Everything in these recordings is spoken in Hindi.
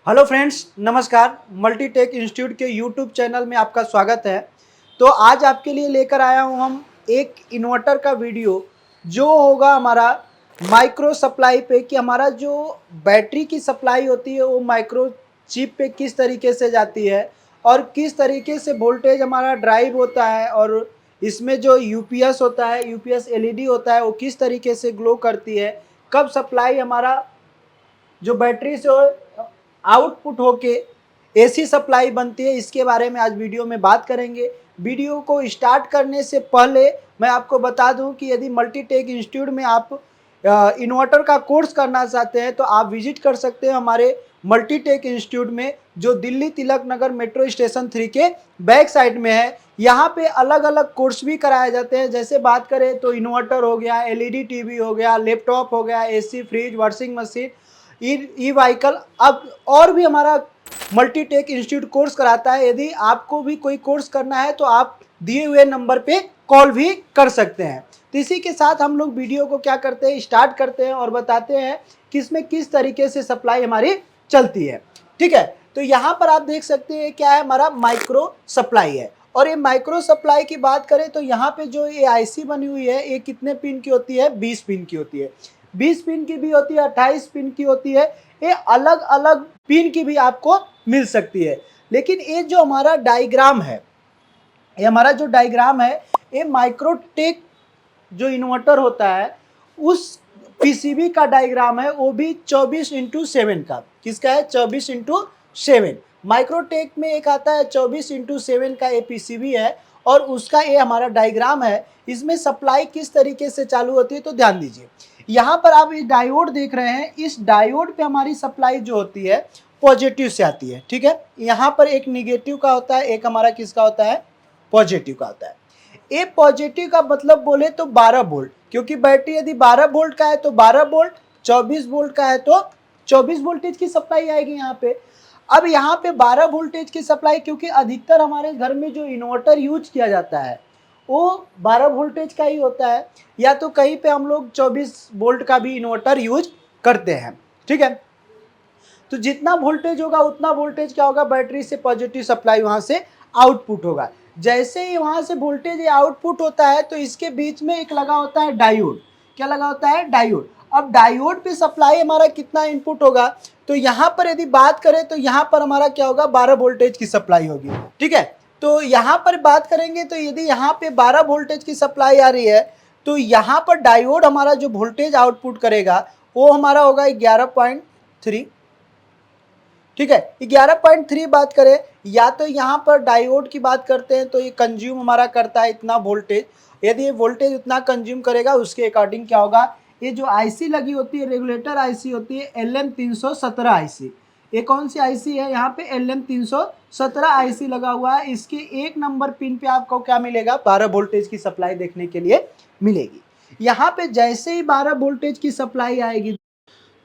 हेलो फ्रेंड्स, नमस्कार। मल्टीटेक इंस्टीट्यूट के यूट्यूब चैनल में आपका स्वागत है। तो आज आपके लिए लेकर आया हूं हम एक इन्वर्टर का वीडियो जो होगा हमारा माइक्रो सप्लाई पे कि हमारा जो बैटरी की सप्लाई होती है वो माइक्रो चिप पे किस तरीके से जाती है और किस तरीके से वोल्टेज हमारा ड्राइव होता है और इसमें जो यूपीएस होता है, यूपीएस एलईडी होता है वो किस तरीके से ग्लो करती है, कब सप्लाई हमारा जो बैटरी से आउटपुट होके एसी सप्लाई बनती है, इसके बारे में आज वीडियो में बात करेंगे। वीडियो को स्टार्ट करने से पहले मैं आपको बता दूं कि यदि मल्टीटेक इंस्टीट्यूट में आप इन्वर्टर का कोर्स करना चाहते हैं तो आप विजिट कर सकते हैं हमारे मल्टीटेक इंस्टीट्यूट में, जो दिल्ली तिलक नगर मेट्रो स्टेशन 3 के बैक साइड में है। यहाँ पे अलग अलग कोर्स भी कराए जाते हैं। जैसे बात करें तो इन्वर्टर हो गया, एलईडी टीवी हो गया, लैपटॉप हो गया, AC, fridge, washing machine, e vehicle. अब और भी हमारा मल्टीटेक इंस्टीट्यूट कोर्स कराता है। यदि आपको भी कोई कोर्स करना है तो आप दिए हुए नंबर पे कॉल भी कर सकते हैं। तो इसी के साथ हम लोग वीडियो को क्या करते हैं, स्टार्ट करते हैं और बताते हैं कि इसमें किस तरीके से सप्लाई हमारी चलती है। ठीक है, तो यहाँ पर आप देख सकते हैं क्या है, हमारा माइक्रो सप्लाई है। और ये माइक्रो सप्लाई की बात करें तो यहाँ पे जो ये आईसी बनी हुई है ये कितने पिन की होती है, 20 पिन की होती है। 20 पिन की भी होती है, 28 पिन की होती है। ये अलग अलग पिन की भी आपको मिल सकती है। लेकिन ये जो हमारा डायग्राम है, ये हमारा जो डायग्राम है, ये माइक्रोटेक जो इन्वर्टर होता है उस पीसीबी का डायग्राम है, वो भी 24x7 का। किसका है? 24x7। माइक्रोटेक में एक आता है 24x7 का, ये पीसीबी है और उसका ये हमारा डायग्राम है। इसमें सप्लाई किस तरीके से चालू होती है तो ध्यान दीजिए। यहाँ पर आप ये डायोड देख रहे हैं, इस डायोड पे हमारी सप्लाई जो होती है पॉजिटिव से आती है। ठीक है, यहाँ पर एक निगेटिव का होता है, एक हमारा किसका होता है, पॉजिटिव का होता है। ए पॉजिटिव का मतलब बोले तो 12 वोल्ट, क्योंकि बैटरी यदि 12 वोल्ट का है तो 12 वोल्ट, 24 वोल्ट का है तो 24 वोल्टेज की सप्लाई आएगी यहाँ पे। अब यहाँ पे 12 वोल्टेज की सप्लाई, क्योंकि अधिकतर हमारे घर में जो इन्वर्टर यूज किया जाता है वो 12 वोल्टेज का ही होता है, या तो कहीं पे हम लोग 24 वोल्ट का भी इन्वर्टर यूज करते हैं। ठीक है, तो जितना वोल्टेज होगा उतना वोल्टेज क्या होगा, बैटरी से पॉजिटिव सप्लाई वहां से आउटपुट होगा। जैसे ही वहां से वोल्टेज आउटपुट होता है तो इसके बीच में एक लगा होता है डायोड। क्या लगा होता है? डायोड। अब डायोड पे सप्लाई हमारा कितना इनपुट होगा, तो यहाँ पर यदि बात करें तो यहाँ पर हमारा क्या होगा, 12 वोल्टेज की सप्लाई होगी। ठीक है, तो यहाँ पर बात करेंगे तो यदि यहाँ पे 12 वोल्टेज की सप्लाई आ रही है तो यहाँ पर डायोड हमारा जो वोल्टेज आउटपुट करेगा वो हमारा होगा 11.3। ठीक है, 11.3 बात करें, या तो यहाँ पर डायोड की बात करते हैं तो ये कंज्यूम हमारा करता है इतना वोल्टेज। यदि ये वोल्टेज उतना कंज्यूम करेगा उसके अकॉर्डिंग क्या होगा, ये जो आईसी लगी होती है, रेगुलेटर आईसी होती है LM317 आईसी। ये कौन सी आईसी है? यहाँ पे LM317 आईसी लगा हुआ है। इसके एक नंबर पिन पे आपको क्या मिलेगा, 12 वोल्टेज की सप्लाई देखने के लिए मिलेगी। यहाँ पे जैसे ही 12 वोल्टेज की सप्लाई आएगी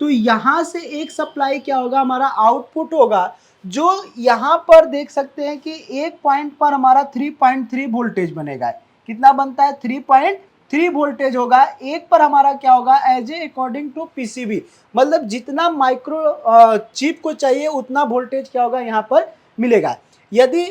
तो यहाँ से एक सप्लाई क्या होगा, हमारा आउटपुट होगा, जो यहाँ पर देख सकते हैं कि एक पॉइंट पर हमारा 3.3 वोल्टेज बनेगा। कितना बनता है? 3.3 वोल्टेज होगा। एक पर हमारा क्या होगा, as a according to PCB, मतलब जितना माइक्रो चिप को चाहिए उतना वोल्टेज क्या होगा यहाँ पर मिलेगा। यदि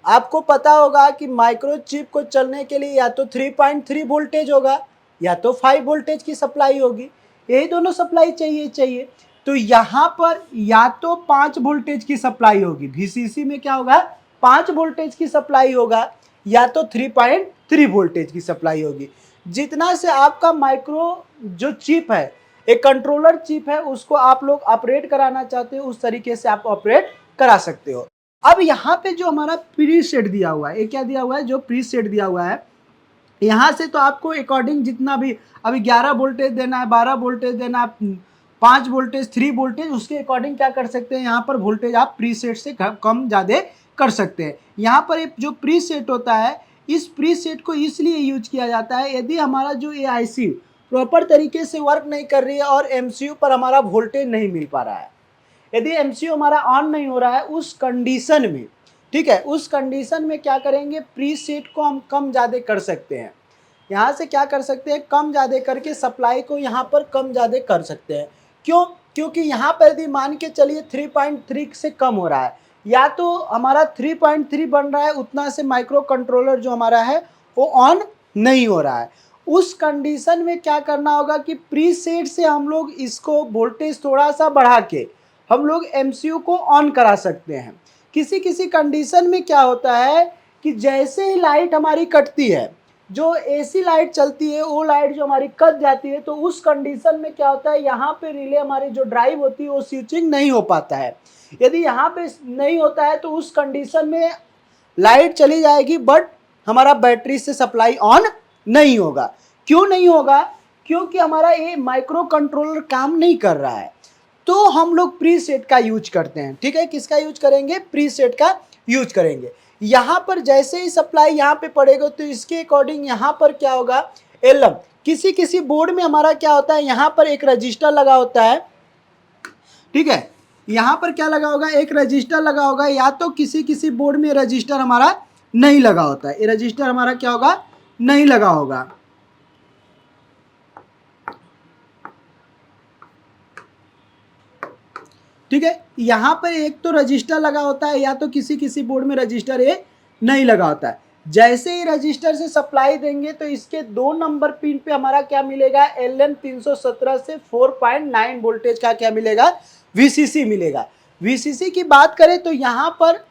आपको पता होगा कि माइक्रो चिप को चलने के लिए या तो 3.3 वोल्टेज होगा या तो 5 वोल्टेज की सप्लाई होगी, यही दोनों सप्लाई चाहिए। तो यहाँ पर या तो 5 वोल्टेज की सप्लाई होगी, वीसीसी में क्या होगा, 5 वोल्टेज की सप्लाई होगा, या तो 3.3 वोल्टेज की सप्लाई होगी। जितना से आपका माइक्रो जो चिप है, एक कंट्रोलर चिप है, उसको आप लोग ऑपरेट कराना चाहते हो उस तरीके से आप ऑपरेट करा सकते हो। अब यहाँ पे जो हमारा प्री सेट दिया हुआ है, ये क्या दिया हुआ है, जो प्री सेट दिया हुआ है, यहाँ से तो आपको अकॉर्डिंग जितना भी अभी 11 वोल्टेज देना है, 12 वोल्टेज देना है, 5 वोल्टेज, 3 वोल्टेज, उसके अकॉर्डिंग क्या कर सकते हैं, यहाँ पर वोल्टेज आप प्री सेट से कम ज़्यादा कर सकते हैं। यहाँ पर जो प्री सेट होता है, इस प्री सेट को इसलिए यूज किया जाता है यदि हमारा जो ये आईसी प्रॉपर तरीके से वर्क नहीं कर रही है और एमसीयू पर हमारा वोल्टेज नहीं मिल पा रहा है, यदि एमसीयू हमारा ऑन नहीं हो रहा है उस कंडीशन में, ठीक है, उस कंडीशन में क्या करेंगे, प्री सेट को हम कम ज़्यादा कर सकते हैं। यहाँ से क्या कर सकते हैं, कम ज़्यादा करके सप्लाई को यहाँ पर कम ज़्यादा कर सकते हैं। क्यों? क्योंकि यहाँ पर यदि मान के चलिए 3.3 से कम हो रहा है, या तो हमारा 3.3 बन रहा है, उतना से माइक्रो कंट्रोलर जो हमारा है वो ऑन नहीं हो रहा है। उस कंडीशन में क्या करना होगा कि प्रीसेट से हम लोग इसको वोल्टेज थोड़ा सा बढ़ा के हम लोग एमसीयू को ऑन करा सकते हैं। किसी किसी कंडीशन में क्या होता है कि जैसे ही लाइट हमारी कटती है, जो एसी लाइट चलती है वो लाइट जो हमारी कट जाती है, तो उस कंडीशन में क्या होता है, यहाँ पे रिले हमारी जो ड्राइव होती है वो स्विचिंग नहीं हो पाता है। यदि यहाँ पे नहीं होता है तो उस कंडीशन में लाइट चली जाएगी बट हमारा बैटरी से सप्लाई ऑन नहीं होगा। क्यों नहीं होगा? क्योंकि हमारा ये माइक्रो कंट्रोलर काम नहीं कर रहा है। तो हम लोग प्रीसेट का यूज करते हैं। ठीक है, किसका यूज करेंगे? प्रीसेट का यूज करेंगे। यहाँ पर जैसे ही सप्लाई यहाँ पे पड़ेगा तो इसके अकॉर्डिंग यहाँ पर क्या होगा, एलएम। किसी किसी बोर्ड में हमारा क्या होता है, यहाँ पर एक रजिस्टर लगा होता है। ठीक है, यहाँ पर क्या लगा होगा, एक रजिस्टर लगा होगा, या तो किसी किसी बोर्ड में रजिस्टर हमारा नहीं लगा होता है। ये रजिस्टर हमारा क्या होगा, नहीं लगा होगा। ठीक है, यहाँ पर एक तो रजिस्टर लगा होता है, या तो किसी किसी बोर्ड में रजिस्टर ये नहीं लगा होता है। जैसे ही रजिस्टर से सप्लाई देंगे तो इसके 2 नंबर पिन पे हमारा क्या मिलेगा, LM317 से 4.9 वोल्टेज का क्या मिलेगा, VCC मिलेगा। VCC की बात करें तो यहाँ पर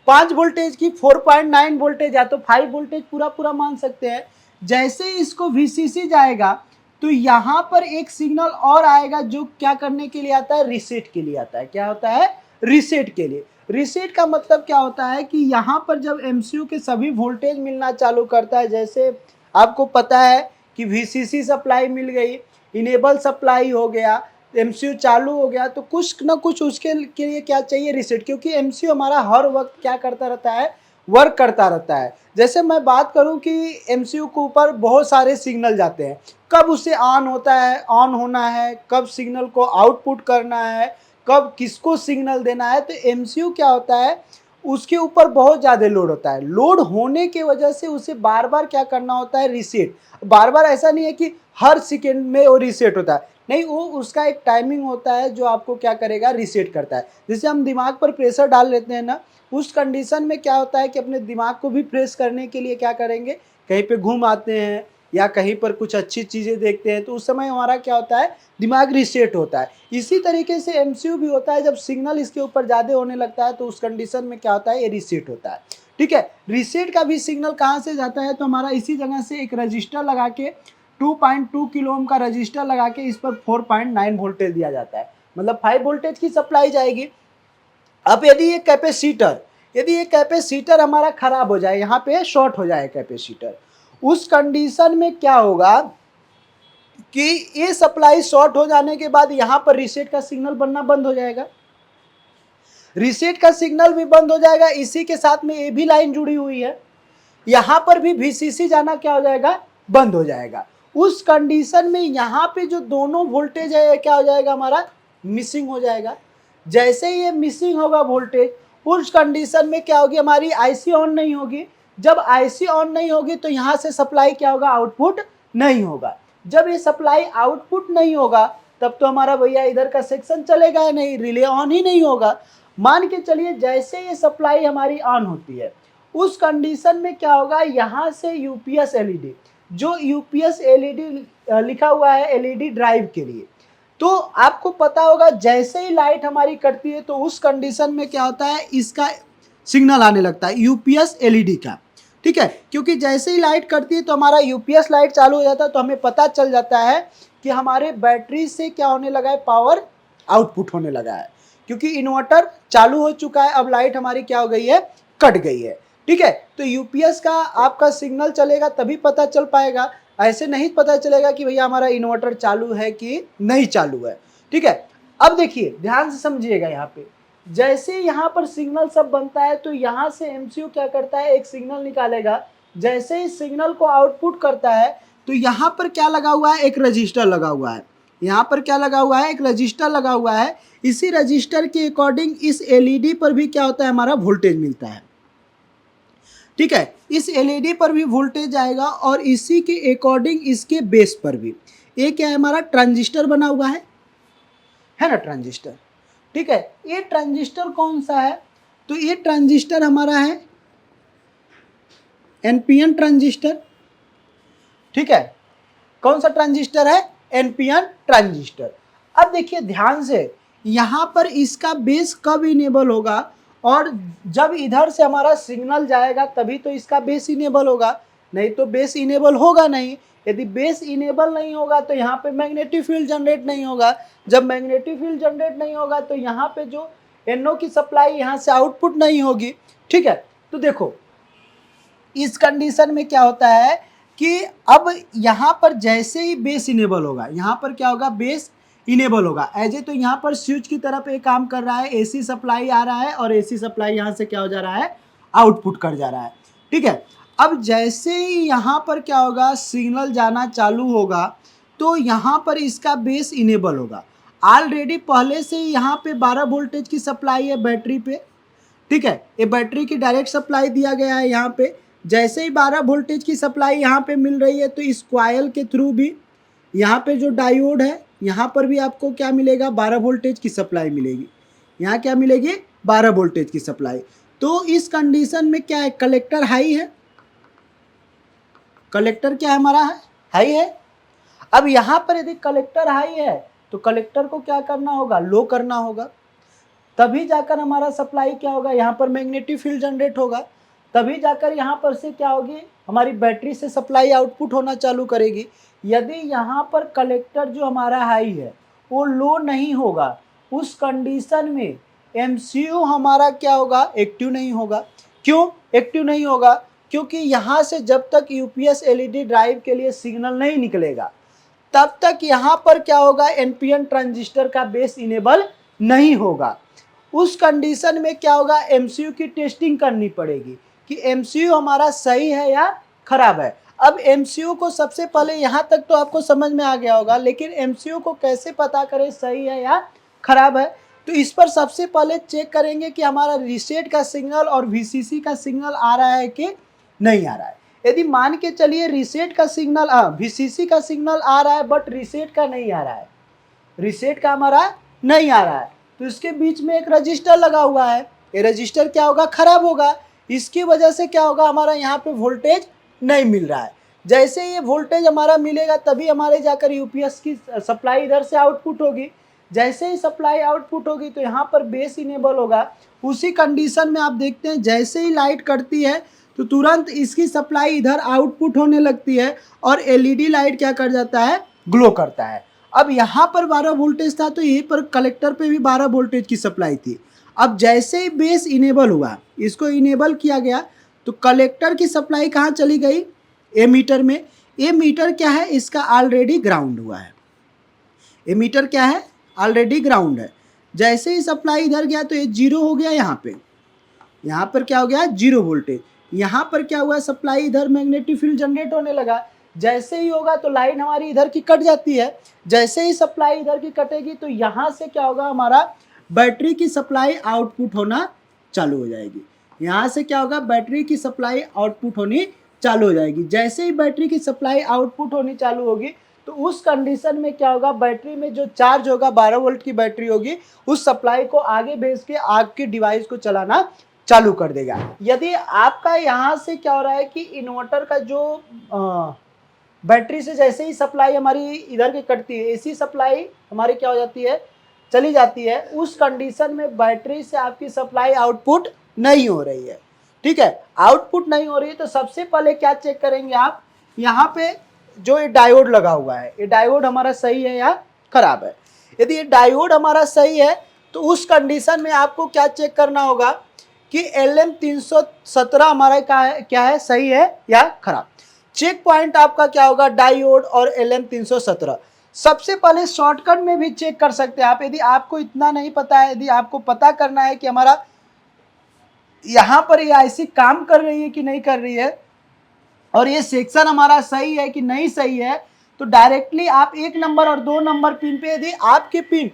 5 वोल्टेज की 4.9 वोल्टेज या तो 5 वोल्टेज पूरा पूरा मान सकते हैं। जैसे ही इसको VCC जाएगा तो यहाँ पर एक सिग्नल और आएगा जो क्या करने के लिए आता है, रीसेट के लिए आता है। क्या होता है? रीसेट के लिए। रीसेट का मतलब क्या होता है कि यहाँ पर जब एमसीयू के सभी वोल्टेज मिलना चालू करता है, जैसे आपको पता है कि VCC सप्लाई मिल गई, इनेबल सप्लाई हो गया, एमसीयू चालू हो गया, तो कुछ ना कुछ उसके के लिए क्या चाहिए, रीसेट। क्योंकि एमसीयू हमारा हर वक्त क्या करता रहता है, वर्क करता रहता है। जैसे मैं बात करूं कि एमसीयू के ऊपर बहुत सारे सिग्नल जाते हैं, कब उसे ऑन होता है, ऑन होना है, कब सिग्नल को आउटपुट करना है, कब किसको सिग्नल देना है, तो एमसीयू क्या होता है, उसके ऊपर बहुत ज़्यादा लोड होता है। लोड होने की वजह से उसे बार बार क्या करना होता है, रीसेट। बार बार ऐसा नहीं है कि हर सेकेंड में वो रीसेट होता है, नहीं, वो उसका एक टाइमिंग होता है जो आपको क्या करेगा, रीसेट करता है। जैसे हम दिमाग पर प्रेशर डाल लेते हैं ना, उस कंडीशन में क्या होता है कि अपने दिमाग को भी फ्रेश करने के लिए क्या करेंगे, कहीं पे घूम आते हैं या कहीं पर कुछ अच्छी चीज़ें देखते हैं, तो उस समय हमारा क्या होता है, दिमाग रीसेट होता है। इसी तरीके से एमसीयू भी होता है, जब सिग्नल इसके ऊपर ज़्यादा होने लगता है तो उस कंडीशन में क्या होता है, ये रीसेट होता है। ठीक है, रीसेट का भी सिग्नल कहाँ से जाता है, तो हमारा इसी जगह से एक रजिस्टर लगा के 2.2 किलो ओम का रजिस्टर लगा के इस पर 4.9 वोल्टेज दिया जाता है, मतलब 5 वोल्टेज की सप्लाई जाएगी। अब यदि ये कैपेसिटर हमारा खराब हो जाए, यहाँ पे शॉर्ट हो जाए कैपेसिटर, उस कंडीशन में क्या होगा कि ये सप्लाई शॉर्ट हो जाने के बाद यहाँ पर रीसेट का सिग्नल बनना बंद हो जाएगा। रीसेट का सिग्नल भी बंद हो जाएगा, इसी के साथ में ये भी लाइन जुड़ी हुई है, यहाँ पर भी VCC जाना क्या हो जाएगा, बंद हो जाएगा। उस कंडीशन में यहाँ पे जो दोनों वोल्टेज है क्या हो जाएगा, हमारा मिसिंग हो जाएगा। जैसे ही ये मिसिंग होगा वोल्टेज, उस कंडीशन में क्या होगी, हमारी आईसी ऑन नहीं होगी। जब आईसी ऑन नहीं होगी तो यहाँ से सप्लाई क्या होगा, आउटपुट नहीं होगा। जब ये सप्लाई आउटपुट नहीं होगा तब तो हमारा भैया इधर का सेक्शन चलेगा नहीं, रिले ऑन ही नहीं होगा। मान के चलिए जैसे ये सप्लाई हमारी ऑन होती है, उस कंडीशन में क्या होगा, यहाँ से यूपीएस एलईडी, जो यूपीएस एलईडी लिखा हुआ है एलईडी ड्राइव के लिए, तो आपको पता होगा जैसे ही लाइट हमारी कटती है तो उस कंडीशन में क्या होता है, इसका सिग्नल आने लगता है यूपीएस एलईडी का। ठीक है, क्योंकि जैसे ही लाइट कटती है तो हमारा यूपीएस लाइट चालू हो जाता है, तो हमें पता चल जाता है कि हमारे बैटरी से क्या होने लगा है, पावर आउटपुट होने लगा है, क्योंकि इन्वर्टर चालू हो चुका है, अब लाइट हमारी क्या हो गई है, कट गई है। ठीक है, तो यूपीएस का आपका सिग्नल चलेगा तभी पता चल पाएगा, ऐसे नहीं पता चलेगा कि भैया हमारा इन्वर्टर चालू है कि नहीं चालू है। ठीक है, अब देखिए ध्यान से समझिएगा, यहाँ पे जैसे यहाँ पर सिग्नल सब बनता है तो यहाँ से एमसीयू क्या करता है, एक सिग्नल निकालेगा। जैसे ही सिग्नल को आउटपुट करता है तो यहाँ पर क्या लगा हुआ है, एक रजिस्टर लगा हुआ है। यहाँ पर क्या लगा हुआ है, एक रजिस्टर लगा हुआ है। इसी रजिस्टर के अकॉर्डिंग इस एलईडी पर भी क्या होता है, हमारा वोल्टेज मिलता है। ठीक है, इस एलईडी पर भी वोल्टेज आएगा और इसी के अकॉर्डिंग इसके बेस पर भी। ये क्या है, हमारा ट्रांजिस्टर बना हुआ है। है ना ट्रांजिस्टर। ठीक है, ये ट्रांजिस्टर कौन सा है, तो ये ट्रांजिस्टर हमारा है एनपीएन ट्रांजिस्टर। ठीक है, कौन सा ट्रांजिस्टर है, एनपीएन ट्रांजिस्टर। अब देखिए ध्यान से, यहां पर इसका बेस कब इनेबल होगा, और जब इधर से हमारा सिग्नल जाएगा तभी तो इसका बेस इनेबल होगा, नहीं तो बेस इनेबल होगा नहीं। यदि बेस इनेबल नहीं होगा तो यहाँ पे मैग्नेटिक फील्ड जनरेट नहीं होगा, जब मैग्नेटिक फील्ड जनरेट नहीं होगा तो यहाँ पे जो एनओ की सप्लाई यहाँ से आउटपुट नहीं होगी। ठीक है, तो देखो इस कंडीशन में क्या होता है कि अब यहाँ पर जैसे ही बेस इनेबल होगा, यहाँ पर क्या होगा, बेस इनेबल होगा एज ए, तो यहाँ पर स्विच की तरफ एक काम कर रहा है, एसी सप्लाई आ रहा है और एसी सप्लाई यहाँ से क्या हो जा रहा है, आउटपुट कर जा रहा है। ठीक है, अब जैसे ही यहाँ पर क्या होगा, सिग्नल जाना चालू होगा तो यहाँ पर इसका बेस इनेबल होगा। ऑलरेडी पहले से ही यहाँ पे 12 वोल्टेज की सप्लाई है बैटरी पे। ठीक है, ये बैटरी की डायरेक्ट सप्लाई दिया गया है यहाँ पे। जैसे ही 12 वोल्टेज की सप्लाई यहाँ पे मिल रही है तो इस कॉइल के थ्रू भी यहाँ पे जो डायोड है यहाँ पर भी आपको क्या मिलेगा, 12 वोल्टेज की सप्लाई मिलेगी। यहाँ क्या मिलेगी, 12 वोल्टेज की सप्लाई। तो इस कंडीशन में क्या है, कलेक्टर हाई है, कलेक्टर क्या है हमारा, हाई है। अब यहाँ पर यदि कलेक्टर हाई है तो कलेक्टर को क्या करना होगा, लो करना होगा, तभी जाकर हमारा सप्लाई क्या होगा, यहाँ पर मैग्नेटिक फील्ड जनरेट होगा, तभी जाकर यहाँ पर से क्या होगी, हमारी बैटरी से सप्लाई आउटपुट होना चालू करेगी। यदि यहाँ पर कलेक्टर जो हमारा हाई है वो लो नहीं होगा, उस कंडीशन में एमसीयू हमारा क्या होगा, एक्टिव नहीं होगा। क्यों एक्टिव नहीं होगा, क्योंकि यहाँ से जब तक यूपीएस एलईडी ड्राइव के लिए सिग्नल नहीं निकलेगा तब तक यहाँ पर क्या होगा, एनपीएन ट्रांजिस्टर का बेस इनेबल नहीं होगा। उस कंडीशन में क्या होगा, एमसीयू की टेस्टिंग करनी पड़ेगी कि एमसीयू हमारा सही है या खराब है। अब एमसीयू को सबसे पहले, यहाँ तक तो आपको समझ में आ गया होगा, लेकिन एमसीयू को कैसे पता करें सही है या खराब है, तो इस पर सबसे पहले चेक करेंगे कि हमारा रीसेट का सिग्नल और वीसीसी का सिग्नल आ रहा है कि नहीं आ रहा है। यदि मान के चलिए रीसेट का सिग्नल, वीसीसी का सिग्नल आ रहा है बट रीसेट का नहीं आ रहा है, रीसेट का हमारा नहीं आ रहा है, तो इसके बीच में एक रजिस्टर लगा हुआ है, ये रजिस्टर क्या होगा, खराब होगा। इसकी वजह से क्या होगा, हमारा यहाँ पे वोल्टेज नहीं मिल रहा है। जैसे ये वोल्टेज हमारा मिलेगा तभी हमारे जाकर यूपीएस की सप्लाई इधर से आउटपुट होगी। जैसे ही सप्लाई आउटपुट होगी तो यहाँ पर बेस इनेबल होगा। उसी कंडीशन में आप देखते हैं जैसे ही लाइट कटती है तो तुरंत इसकी सप्लाई इधर आउटपुट होने लगती है और एलईडी लाइट क्या कर जाता है, ग्लो करता है। अब यहाँ पर 12 वोल्टेज था तो यहीं पर कलेक्टर पे भी 12 वोल्टेज की सप्लाई थी। अब जैसे ही बेस इनेबल हुआ, इसको इनेबल किया गया तो कलेक्टर की सप्लाई कहाँ चली गई, ए मीटर में। ए मीटर क्या है, इसका ऑलरेडी ग्राउंड हुआ है, ए मीटर क्या है, ऑलरेडी ग्राउंड है। जैसे ही सप्लाई इधर गया तो ये जीरो हो गया, यहाँ पर क्या हो गया, जीरो वोल्टेज। यहाँ पर क्या हुआ, सप्लाई इधर मैग्नेटिक फील्ड जनरेट होने लगा। जैसे ही होगा तो लाइन हमारी इधर की कट जाती है। जैसे ही सप्लाई इधर की कटेगी तो यहाँ से क्या होगा, हमारा बैटरी की सप्लाई आउटपुट होना चालू हो जाएगी। यहाँ से क्या होगा, बैटरी की सप्लाई आउटपुट होनी चालू हो जाएगी। जैसे ही बैटरी की सप्लाई आउटपुट होनी चालू होगी तो उस कंडीशन में क्या होगा, बैटरी में जो चार्ज होगा 12 वोल्ट की बैटरी होगी, उस सप्लाई को आगे भेज के आपके डिवाइस को चलाना चालू कर देगा। यदि आपका यहाँ से क्या हो रहा है कि इन्वर्टर का जो बैटरी से जैसे ही सप्लाई हमारी इधर की कटती है, एसी सप्लाई हमारी क्या हो जाती है, चली जाती है, उस कंडीशन में बैटरी से आपकी सप्लाई आउटपुट नहीं हो रही है। ठीक है, आउटपुट नहीं हो रही है तो सबसे पहले क्या चेक करेंगे आप, यहाँ पे जो ये डायोड लगा हुआ है, ये डायोड हमारा सही है या खराब है। यदि ये डायोड हमारा सही है तो उस कंडीशन में आपको क्या चेक करना होगा कि LM317 हमारा क्या है, सही है या खराब। चेक पॉइंट आपका क्या होगा, डायोड और LM317। सबसे पहले शॉर्टकट में भी चेक कर सकते हैं आप, यदि आपको इतना नहीं पता है, यदि आपको पता करना है कि हमारा यहाँ पर ये आईसी काम कर रही है कि नहीं कर रही है और ये सेक्शन हमारा सही है कि नहीं सही है, तो डायरेक्टली आप 1 नंबर और 2 नंबर पिन पे, यदि आपके पिन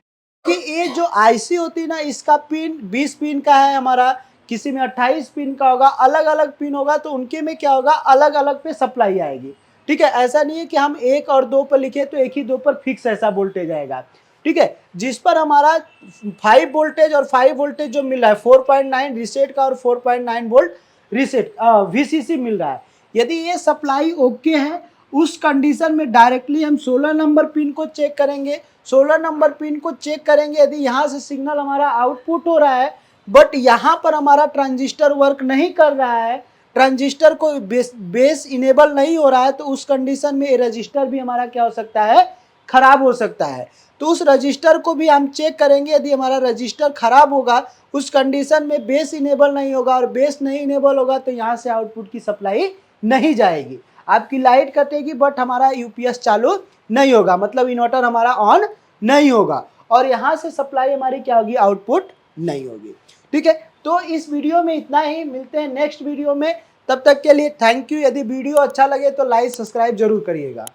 कि ये जो आईसी होती है ना, इसका पिन 20 पिन का है हमारा, किसी में 28 पिन का होगा, अलग अलग पिन होगा, तो उनके में क्या होगा, अलग अलग पे सप्लाई आएगी। ठीक है, ऐसा नहीं है कि हम 1 और 2 पर लिखे तो 1 ही 2 पर फिक्स ऐसा वोल्टेज आएगा। ठीक है, जिस पर हमारा 5 वोल्टेज और 5 वोल्टेज जो मिल रहा है 4.9 रीसेट का और 4.9 वोल्ट रीसेट वीसीसी मिल रहा है। यदि ये सप्लाई ओके है उस कंडीशन में डायरेक्टली हम 16 नंबर पिन को चेक करेंगे। 16 नंबर पिन को चेक करेंगे, यदि यहाँ से सिग्नल हमारा आउटपुट हो रहा है बट यहाँ पर हमारा ट्रांजिस्टर वर्क नहीं कर रहा है, ट्रांजिस्टर को बेस इनेबल नहीं हो रहा है, तो उस कंडीशन में ये रजिस्टर भी हमारा क्या हो सकता है, खराब हो सकता है। तो उस रजिस्टर को भी हम चेक करेंगे। यदि हमारा रजिस्टर खराब होगा उस कंडीशन में बेस इनेबल नहीं होगा और बेस नहीं इनेबल होगा तो यहाँ से आउटपुट की सप्लाई नहीं जाएगी, आपकी लाइट कटेगी बट हमारा यूपीएस चालू नहीं होगा, मतलब इन्वर्टर हमारा ऑन नहीं होगा और यहाँ से सप्लाई हमारी क्या होगी, आउटपुट नहीं होगी। ठीक है, तो इस वीडियो में इतना ही, मिलते हैं नेक्स्ट वीडियो में, तब तक के लिए थैंक यू। यदि वीडियो अच्छा लगे तो लाइक सब्सक्राइब जरूर करिएगा।